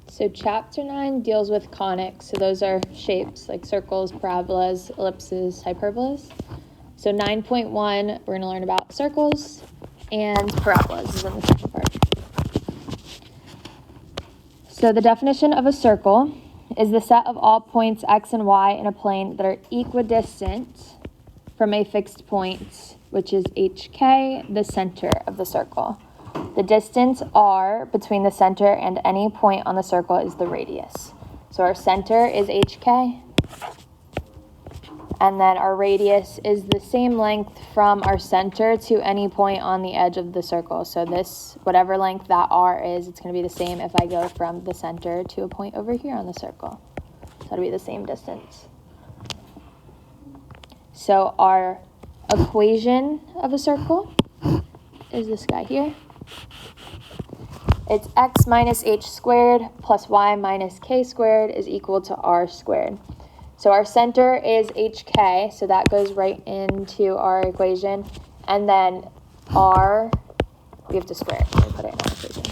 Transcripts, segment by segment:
So chapter 9 deals with conics. So those are shapes like circles, parabolas, ellipses, hyperbolas. So 9.1, we're going to learn about circles and parabolas is in the second part. So the definition of a circle is the set of all points x and y in a plane that are equidistant from a fixed point, which is hk, the center of the circle. The distance r between the center and any point on the circle is the radius. So our center is hk, and then our radius is the same length from our center to any point on the edge of the circle. So this, whatever length that r is, it's going to be the same if I go from the center to a point over here on the circle. So it'll be the same distance. So our equation of a circle is this guy here. It's x minus h squared plus y minus k squared is equal to r squared. So our center is hk, so that goes right into our equation. And then r, we have to square it. Let me put it in our equation.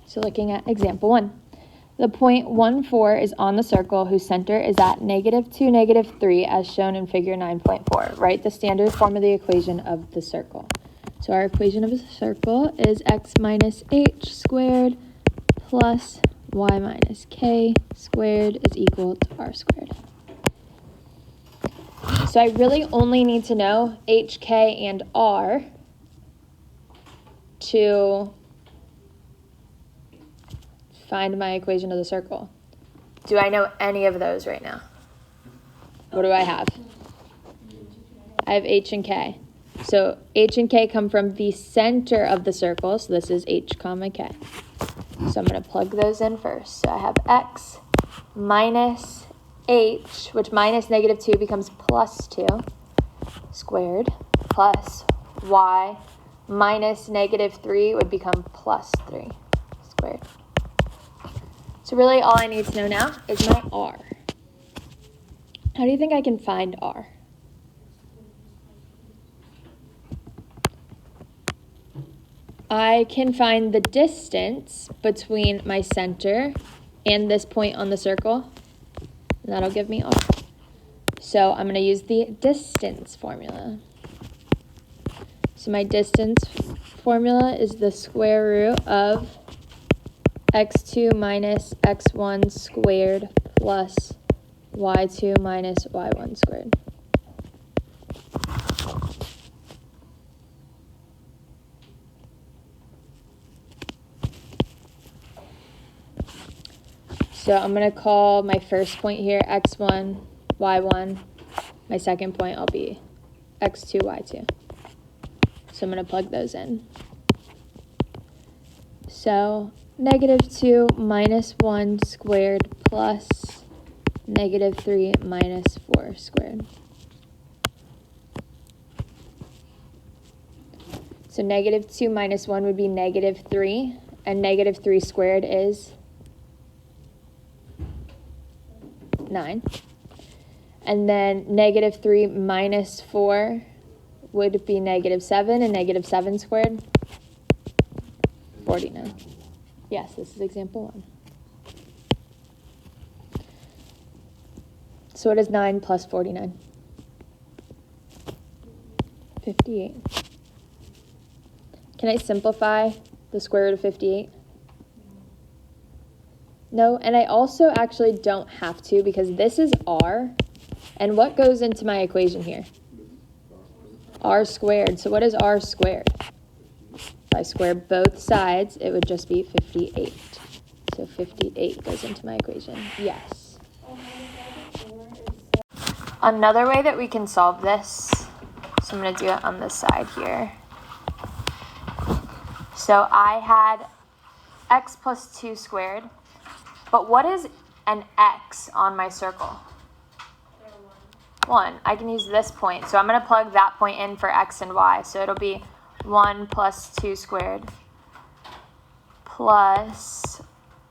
So looking at example 1. The point 1, 4 is on the circle whose center is at -2, -3 as shown in figure 9.4. Write the standard form of the equation of the circle. So our equation of a circle is x minus h squared plus y minus k squared is equal to r squared. So I really only need to know hk and r to find my equation of the circle. Do I know any of those right now? What do I have? I have h and k. So h and k come from the center of the circle, so this is h comma k. So I'm going to plug those in first. So I have x minus h, which minus -2 becomes plus 2 squared, plus y minus -3 would become plus 3 squared. So really all I need to know now is my r. How do you think I can find r? I can find the distance between my center and this point on the circle, and that'll give me r. So I'm going to use the distance formula. So my distance formula is the square root of x2 minus x1 squared plus y2 minus y1 squared. So I'm going to call my first point here x1, y1. My second point will be x2, y2. So I'm going to plug those in. So -2 minus 1 squared plus -3 minus 4 squared. So -2 minus 1 would be -3, and -3 squared is 9. And then -3 minus 4 would be -7, and -7 squared, 49. Yes, this is example 1. So what is 9 plus 49? 58. Can I simplify the square root of 58? No, and I also actually don't have to because this is r. And what goes into my equation here? R squared. So what is r squared? If I square both sides, it would just be 58. So 58 goes into my equation. Yes. Another way that we can solve this, so I'm going to do it on this side here. So I had x plus 2 squared, but what is an x on my circle? 1. I can use this point, so I'm going to plug that point in for x and y. So it'll be 1 plus 2 squared plus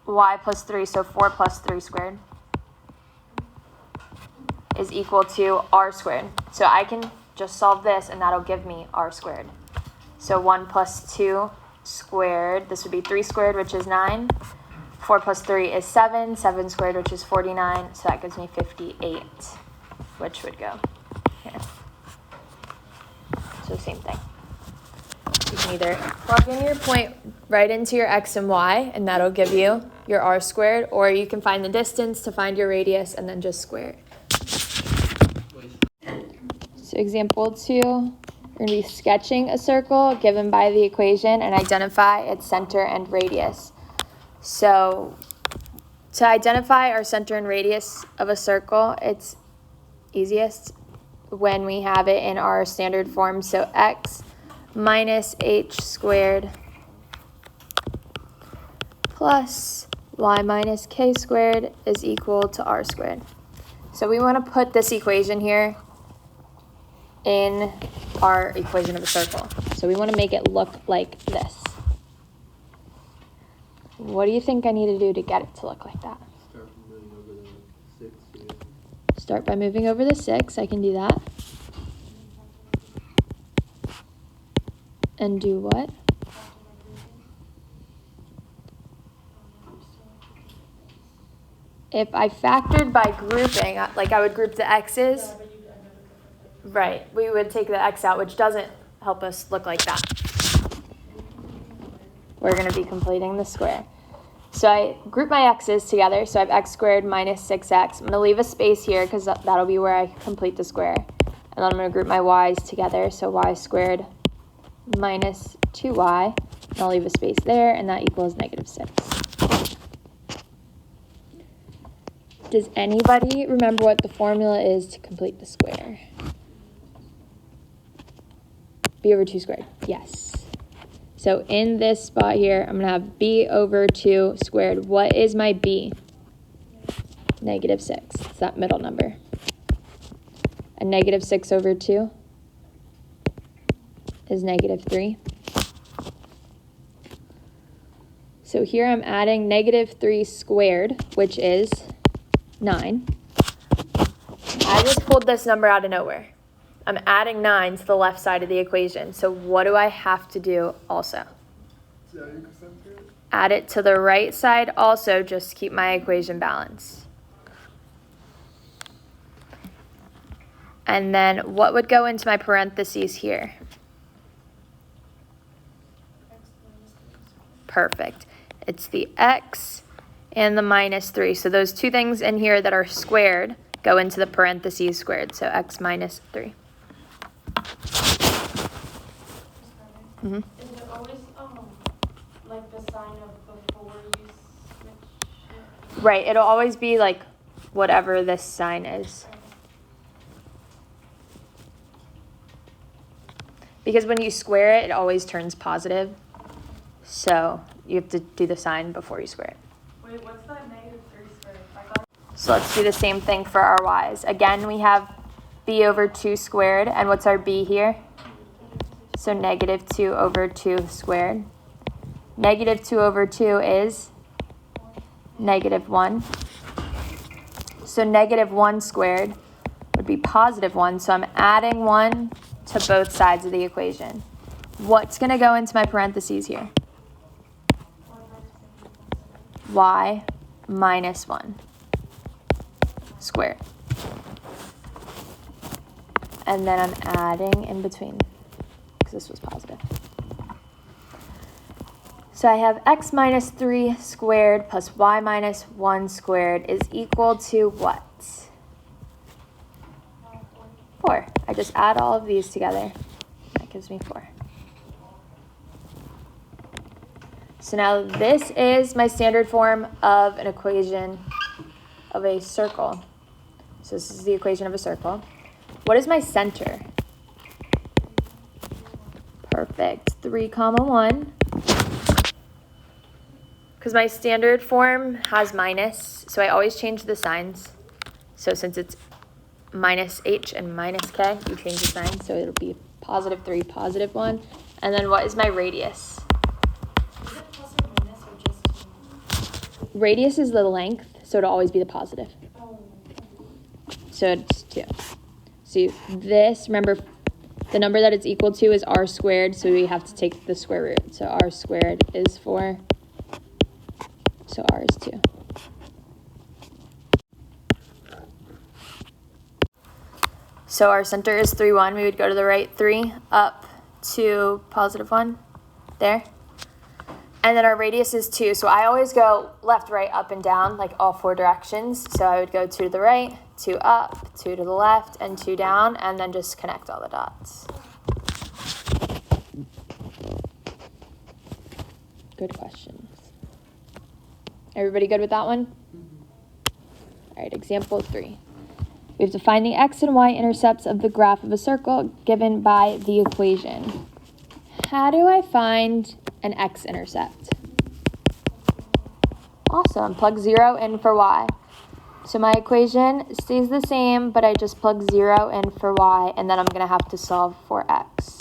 y plus 3, so 4 plus 3 squared is equal to r squared. So I can just solve this and that'll give me r squared. So 1 plus 2 squared, this would be 3 squared, which is 9. 4 plus 3 is 7. 7 squared, which is 49. So that gives me 58, which would go here. So same thing. You can either plug in your point right into your x and y, and that'll give you your r squared, or you can find the distance to find your radius and then just square it. So example 2, we're going to be sketching a circle given by the equation and identify its center and radius. So to identify our center and radius of a circle, it's easiest when we have it in our standard form. So x minus h squared plus y minus k squared is equal to r squared. So we want to put this equation here in our equation of a circle. So we want to make it look like this. What do you think I need to do to get it to look like that? Start by moving over the 6. I can do that. And do what? If I factored by grouping, like I would group the x's. Right, we would take the x out, which doesn't help us look like that. We're going to be completing the square. So I group my x's together. So I have x squared minus 6x. I'm going to leave a space here because that'll be where I complete the square. And then I'm going to group my y's together. So y squared minus 2y. And I'll leave a space there, and that equals negative 6. Does anybody remember what the formula is to complete the square? B over 2 squared. Yes. So in this spot here, I'm going to have b over 2 squared. What is my b? Negative 6. It's that middle number. And negative 6 over 2 is negative 3. So here I'm adding negative 3 squared, which is 9. I just pulled this number out of nowhere. I'm adding 9 to the left side of the equation. So what do I have to do also? Add it to the right side also, just keep my equation balanced. And then what would go into my parentheses here? Perfect. It's the x and the minus 3. So those two things in here that are squared go into the parentheses squared. So x minus 3. Mm-hmm. Is it always like the sign of before you switch it? Right, it'll always be like whatever this sign is. Because when you square it, it always turns positive. So you have to do the sign before you square it. Wait, what's that negative 3 squared? So let's do the same thing for our y's. Again, we have b over 2 squared. And what's our b here? So negative 2 over 2 squared. Negative 2 over 2 is negative 1. So negative 1 squared would be positive 1. So I'm adding 1 to both sides of the equation. What's going to go into my parentheses here? Y minus 1 squared. And then I'm adding in between, because this was positive. So I have x minus 3 squared plus y minus 1 squared is equal to what? 4. I just add all of these together. That gives me 4. So now this is my standard form of an equation of a circle. So this is the equation of a circle. What is my center? Perfect. 3, 1. Because my standard form has minus, so I always change the signs. So since it's minus h and minus k, you change the sign. So it'll be positive 3, positive 1. And then what is my radius? Is it plus or minus or just 2? Radius is the length, so it'll always be the positive. Oh. So it's 2. So this, remember, The number that it's equal to is r squared, so we have to take the square root. So r squared is 4, so r is 2. So our center is 3, 1. We would go to the right 3, up to positive 1, there. And then our radius is 2. So I always go left, right, up, and down, like all 4 directions. So I would go 2 to the right, 2 up, 2 to the left, and 2 down, and then just connect all the dots. Good questions. Everybody good with that one? All right, example 3. We have to find the x and y intercepts of the graph of a circle given by the equation. How do I find an x-intercept? Awesome, plug 0 in for y. So my equation stays the same, but I just plug 0 in for y, and then I'm going to have to solve for x.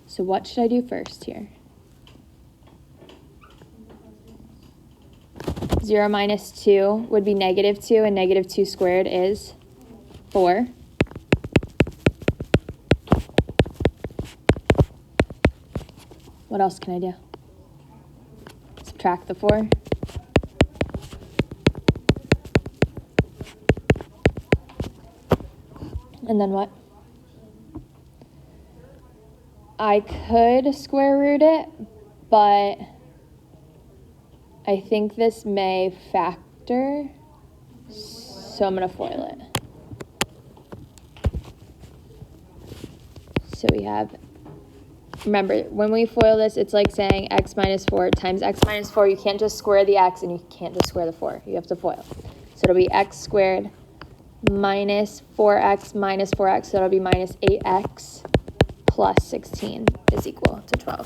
So what should I do first here? 0 minus 2 would be negative 2, and negative 2 squared is 4. What else can I do? Subtract the 4. And then what? I could square root it, but I think this may factor, so I'm going to FOIL it. So we have, remember, when we FOIL this, it's like saying x minus 4 times x minus 4. You can't just square the x, and you can't just square the 4. You have to FOIL. So it'll be x squared minus 4x minus 4x, so it'll be minus 8x plus 16 is equal to 12.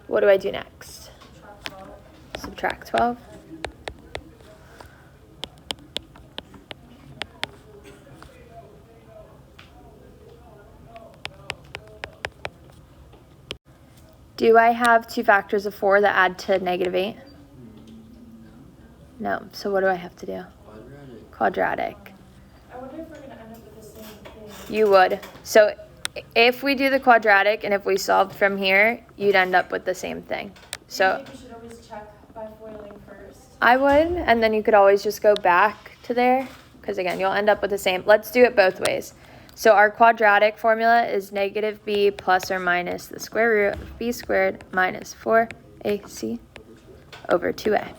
What do I do next? Subtract 12. Do I have 2 factors of 4 that add to negative 8? No. So what do I have to do? Quadratic. I wonder if we're going to end up with the same thing. You would. So if we do the quadratic and if we solved from here, you'd end up with the same thing. So I think we should always check by FOILing first. I would, and then you could always just go back to there, because again, you'll end up with the same. Let's do it both ways. So our quadratic formula is negative b plus or minus the square root of b squared minus 4ac over 2a.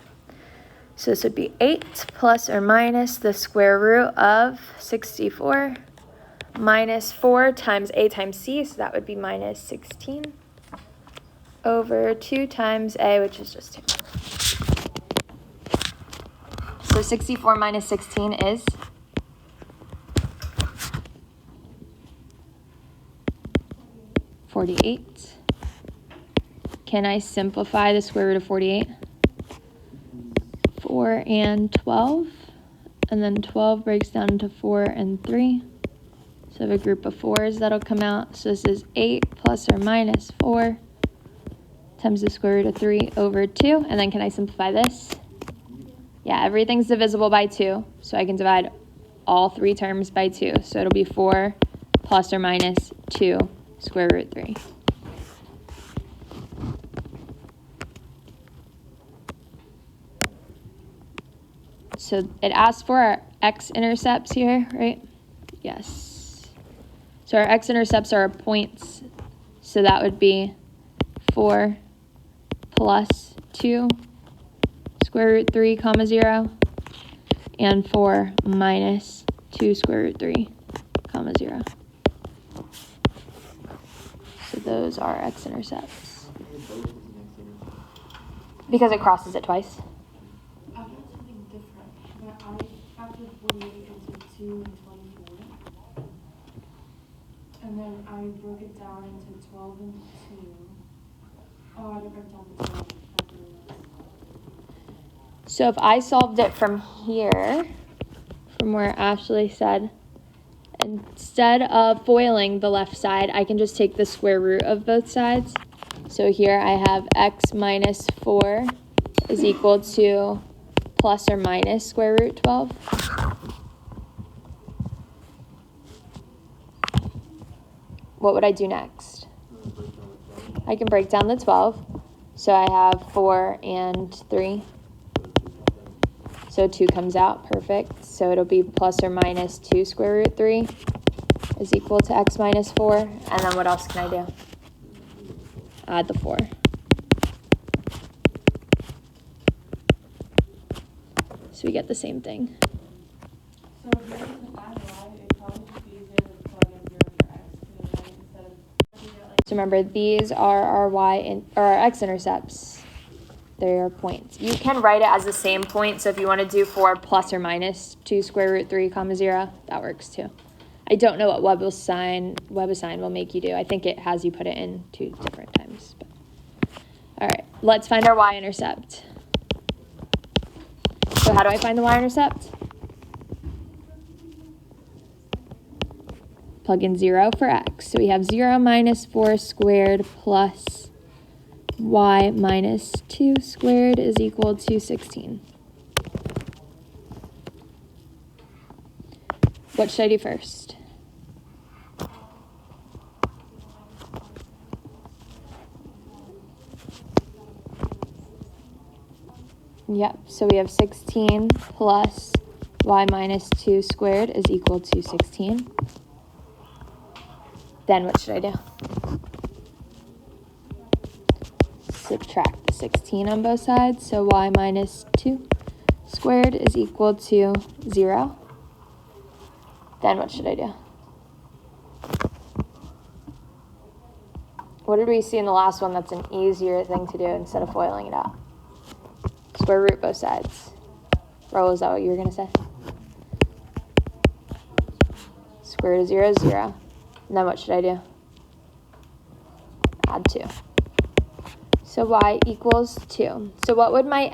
So this would be 8 plus or minus the square root of 64 minus 4 times a times c, so that would be minus 16 over 2 times a, which is just 2. So 64 minus 16 is 48. Can I simplify the square root of 48? 4 and 12, and then 12 breaks down into 4 and 3. So I have a group of 4s that'll come out. So this is 8 plus or minus 4 times the square root of 3 over 2. And then can I simplify this? Yeah, everything's divisible by 2, so I can divide all 3 terms by 2. So it'll be 4 plus or minus 2 square root 3. So it asks for our x-intercepts here, right? Yes. So our x-intercepts are our points. So that would be 4 plus 2 square root 3 comma 0 and 4 minus 2 square root 3 comma 0. So those are x-intercepts. Because it crosses it twice. I got something different, but I after 48 answered 2 and 24. And then I broke it down into 12 and 2. Oh, I didn't break down the 12. So if I solved it from here, from where Ashley said, instead of FOILing the left side, I can just take the square root of both sides. So here I have x minus 4 is equal to plus or minus square root 12. What would I do next? I can break down the 12. So I have 4 and 3. So 2 comes out, perfect. So it'll be plus or minus 2 square root 3 is equal to x minus 4. And then what else can I do? Add the 4. So we get the same thing. So if you're using add y, it'd probably just be easier to plug in 0 for x, right? Instead of you get like. So remember, these are our or our x-intercepts. They're points. You can write it as the same point. So if you want to do 4 plus or minus 2 square root 3 comma 0, that works too. I don't know what WebAssign will make you do. I think it has you put it in 2 different times. But. All right, let's find our y-intercept. So how do I find the y-intercept? Plug in 0 for x. So we have 0 minus 4 squared plus y minus 2 squared is equal to 16. What should I do first? Yep, so we have 16 plus y minus 2 squared is equal to 16. Then what should I do? Subtract the 16 on both sides, so y minus 2 squared is equal to 0. Then what should I do? What did we see in the last one that's an easier thing to do instead of foiling it out? Square root both sides. Ro, is that what you were going to say? Square root of 0 is 0. And then what should I do? Add 2. So y equals 2. So what would my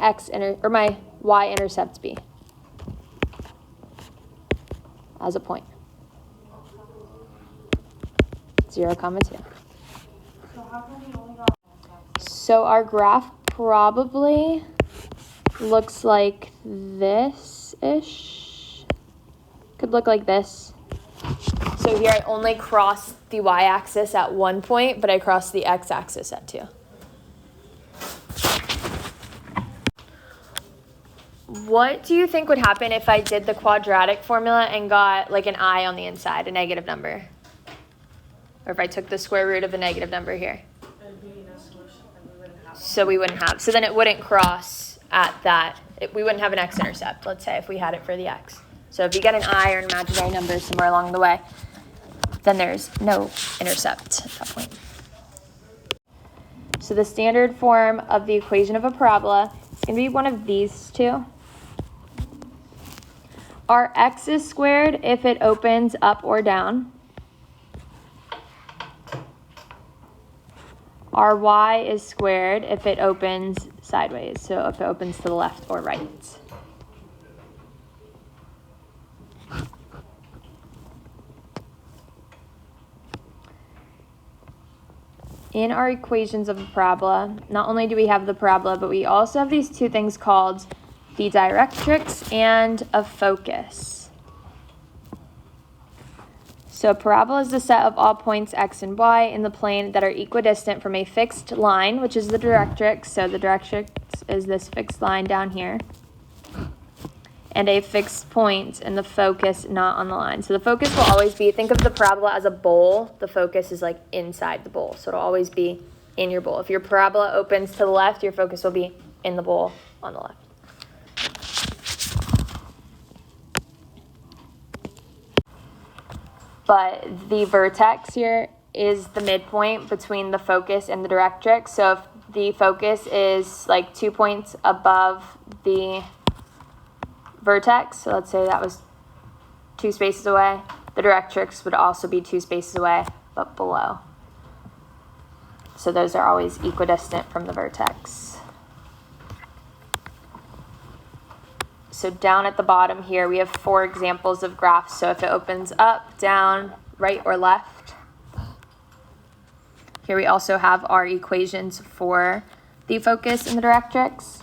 my y-intercept be as a point? 0, 2. So how come we only got. So our graph probably looks like this-ish. Could look like this. So here I only crossed the y-axis at 1 point, but I crossed the x-axis at 2. What do you think would happen if I did the quadratic formula and got like an I on the inside, a negative number? Or if I took the square root of a negative number here? So we wouldn't have. So then it wouldn't cross at that. We wouldn't have an x-intercept, let's say, if we had it for the x. So if you get an I or an imaginary number somewhere along the way, then there's no intercept at that point. So the standard form of the equation of a parabola is going to be one of these two. Our x is squared if it opens up or down. Our y is squared if it opens sideways, so if it opens to the left or right. In our equations of a parabola, not only do we have the parabola, but we also have these two things called the directrix and a focus. So a parabola is the set of all points x and y in the plane that are equidistant from a fixed line, which is the directrix. So the directrix is this fixed line down here. And a fixed point and the focus not on the line. So the focus will always be, think of the parabola as a bowl. The focus is like inside the bowl. So it'll always be in your bowl. If your parabola opens to the left, your focus will be in the bowl on the left. But the vertex here is the midpoint between the focus and the directrix. So if the focus is like 2 points above the vertex, so let's say that was 2 spaces away, the directrix would also be 2 spaces away, but below. So those are always equidistant from the vertex. So down at the bottom here, we have 4 examples of graphs. So if it opens up, down, right, or left. Here we also have our equations for the focus and the directrix.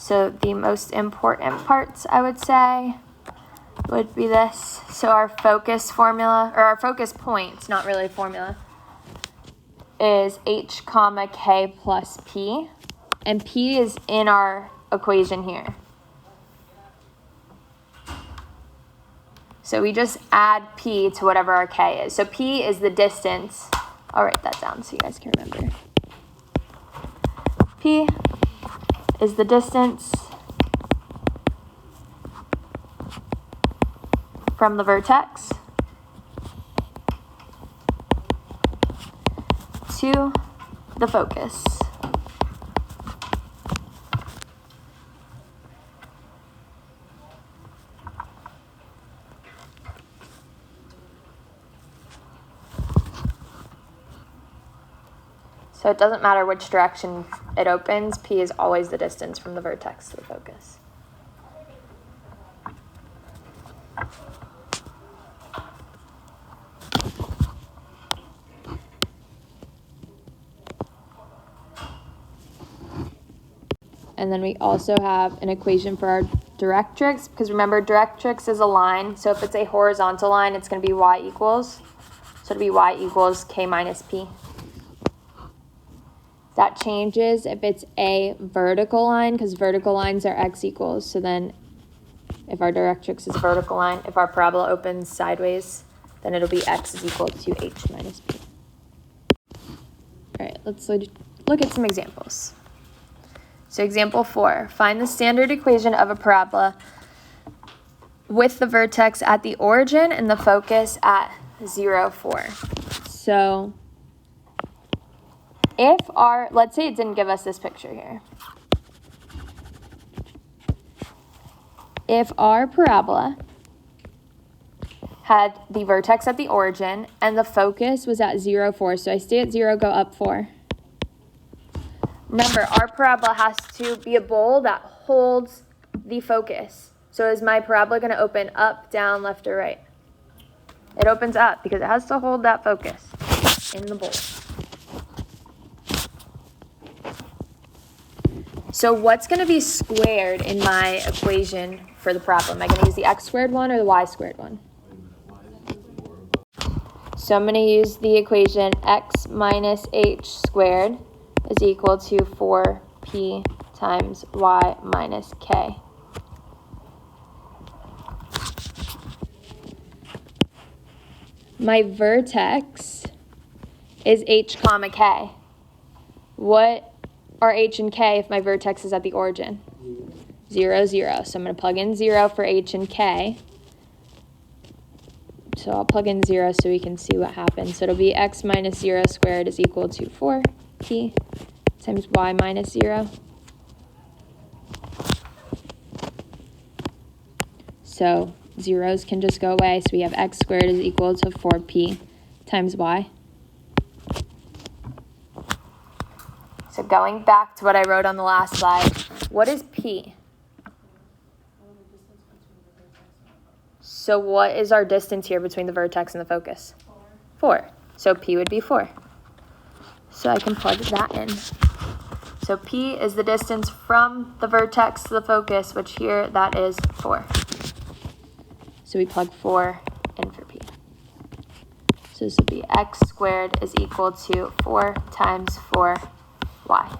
So the most important parts, I would say, would be this. So our focus formula, or our focus point, not really a formula, is h comma k plus p. And p is in our equation here. So we just add p to whatever our k is. So p is the distance. I'll write that down so you guys can remember. P is the distance from the vertex to the focus. So it doesn't matter which direction it opens, P is always the distance from the vertex to the focus. And then we also have an equation for our directrix, because remember, directrix is a line. So if it's a horizontal line, it's going to be y equals. So it'll be y equals k minus p. That changes if it's a vertical line, because vertical lines are x equals. So then if our directrix is a vertical line, if our parabola opens sideways, then it'll be x is equal to h minus p. All right, let's look at some examples. So example 4, find the standard equation of a parabola with the vertex at the origin and the focus at 0, 4. So if let's say it didn't give us this picture here. If our parabola had the vertex at the origin and the focus was at 0, 4, so I stay at 0, go up 4. Remember, our parabola has to be a bowl that holds the focus. So is my parabola going to open up, down, left, or right? It opens up because it has to hold that focus in the bowl. So what's going to be squared in my equation for the parabola? Am I going to use the x squared one or the y squared one? So I'm going to use the equation x minus h squared is equal to 4p times y minus k. My vertex is h comma k. What are h and k if my vertex is at the origin? 0, 0. So I'm going to plug in 0 for h and k. So I'll plug in 0 so we can see what happens. So it'll be x minus 0 squared is equal to 4p times y minus 0. So zeros can just go away. So we have x squared is equal to 4p times y. So going back to what I wrote on the last slide, what is p? So what is our distance here between the vertex and the focus? 4. So p would be 4. So I can plug that in. So p is the distance from the vertex to the focus, which here that is 4. So we plug 4 in for p. So this will be x squared is equal to 4 times 4y.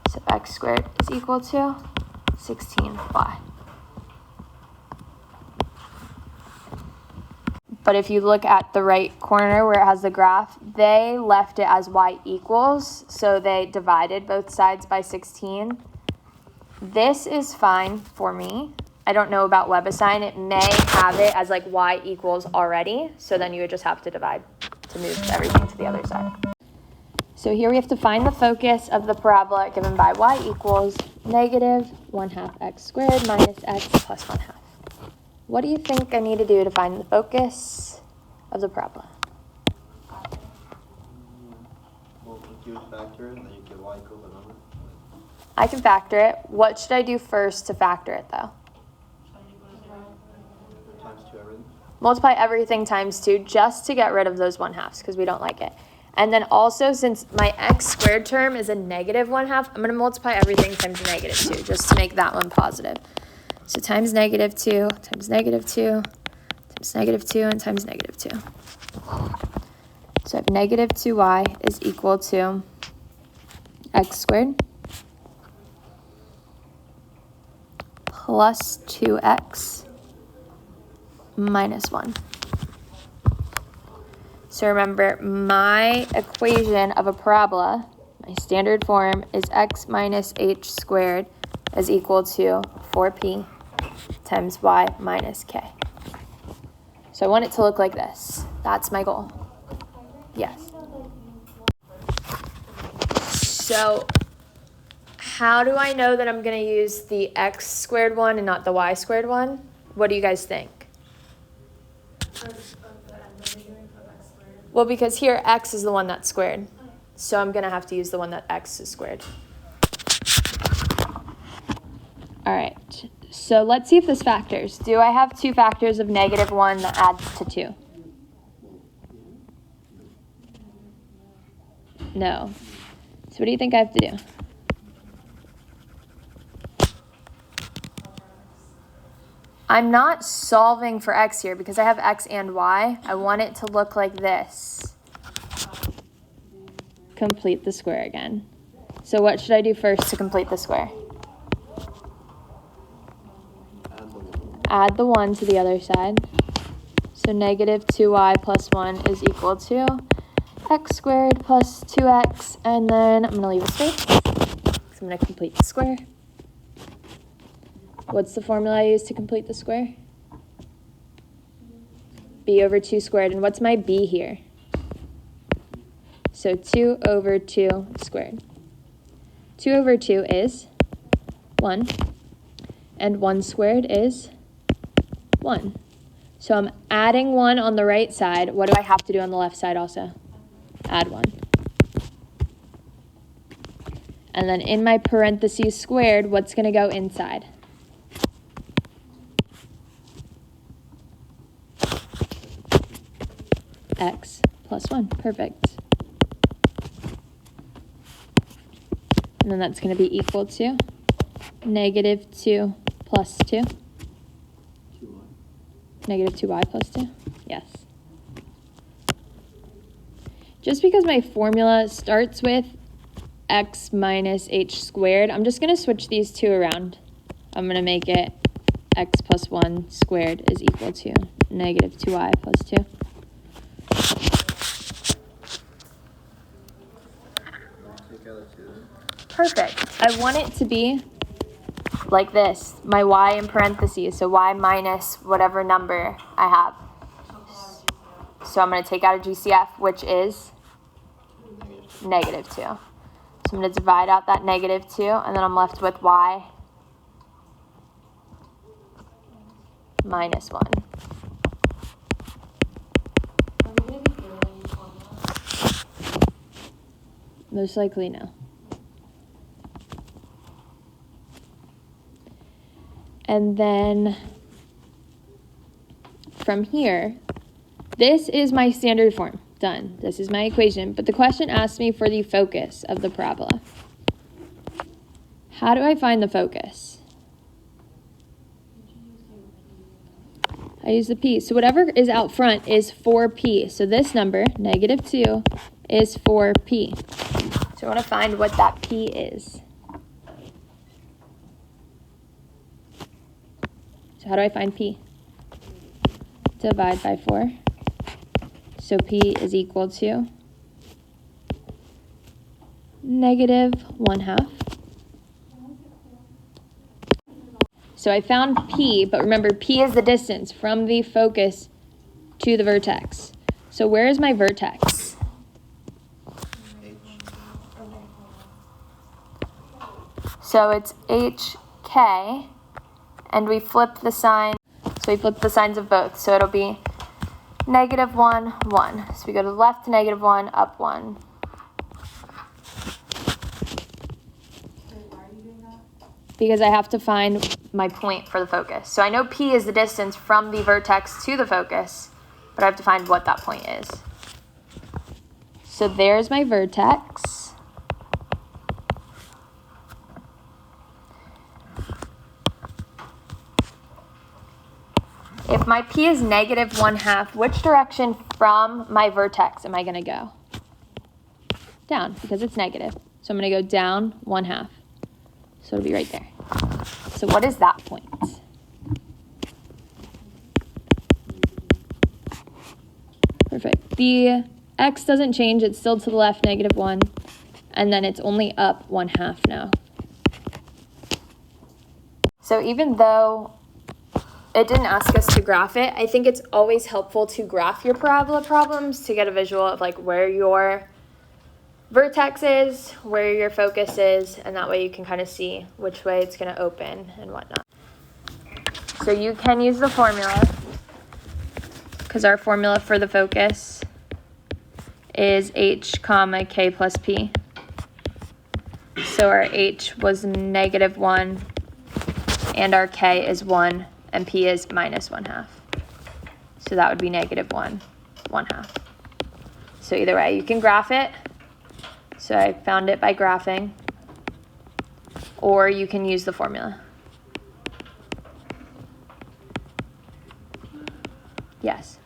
So x squared is equal to 16y. But if you look at the right corner where it has the graph, they left it as y equals, so they divided both sides by 16. This is fine for me. I don't know about WebAssign. It may have it as like y equals already, so then you would just have to divide to move everything to the other side. So here we have to find the focus of the parabola given by y equals negative 1/2 x squared minus x plus 1/2. What do you think I need to do to find the focus of the parabola? Well, you would factor it, and then you get y equals a number. I can factor it. What should I do first to factor it, though? Times 2 everything. Multiply everything times 2 just to get rid of those 1/2s because we don't like it. And then also, since my x squared term is a negative 1/2, I'm going to multiply everything times negative 2 just to make that one positive. So times negative 2, times negative 2, times negative 2, and times negative 2. So I have negative 2y is equal to x squared plus 2x minus 1. So remember, my equation of a parabola, my standard form, is x minus h squared is equal to 4p times y minus k. So I want it to look like this. That's my goal. Yes. So how do I know that I'm going to use the x squared one and not the y squared one? What do you guys think? Well, because here x is the one that's squared. So I'm going to have to use the one that x is squared. All right. So let's see if this factors. Do I have two factors of negative 1 that adds to 2? No. So what do you think I have to do? I'm not solving for x here because I have x and y. I want it to look like this. Complete the square again. So what should I do first to complete the square? Add the 1 to the other side. So negative 2y plus 1 is equal to x squared plus 2x. And then I'm going to leave a space because I'm going to complete the square. What's the formula I use to complete the square? B over 2 squared. And what's my b here? So 2 over 2 squared. 2 over 2 is 1. And 1 squared is 1. So I'm adding 1 on the right side. What do I have to do on the left side also? Add 1. And then in my parentheses squared, what's going to go inside? X plus 1. Perfect. And then that's going to be equal to negative 2 plus 2. Negative 2y plus 2. Yes. Just because my formula starts with x minus h squared, I'm just going to switch these two around. I'm going to make it x plus 1 squared is equal to negative 2y plus 2. Perfect. I want it to be like this, my y in parentheses, so y minus whatever number I have. So I'm going to take out a GCF, which is negative 2. So I'm going to divide out that negative 2, and then I'm left with y minus 1. Most likely no. And then from here, this is my standard form. Done. This is my equation. But the question asks me for the focus of the parabola. How do I find the focus? I use the p. So whatever is out front is 4p. So this number, negative 2, is 4p. So I want to find what that p is. So how do I find p? Divide by 4. So p is equal to negative 1/2. So I found p, but remember p is the distance from the focus to the vertex. So where is my vertex? So it's hk, and we flip the sign. So we flip the signs of both. So it'll be negative 1, 1. So we go to the left, negative 1, up 1. Because I have to find my point for the focus. So I know P is the distance from the vertex to the focus, but I have to find what that point is. So there's my vertex. If my p is negative 1/2, which direction from my vertex am I going to go? Down, because it's negative. So I'm going to go down 1/2. So it'll be right there. So what is that point? Perfect. The x doesn't change. It's still to the left, -1. And then it's only up 1/2 now. So even though it didn't ask us to graph it, I think it's always helpful to graph your parabola problems to get a visual of like where your vertex is, where your focus is, and that way you can kind of see which way it's going to open and whatnot. So you can use the formula, because our formula for the focus is h comma k plus p. So our h was -1, and our k is 1, and p is -1/2. So that would be -1, 1/2. So either way, you can graph it. So I found it by graphing, or you can use the formula. Yes.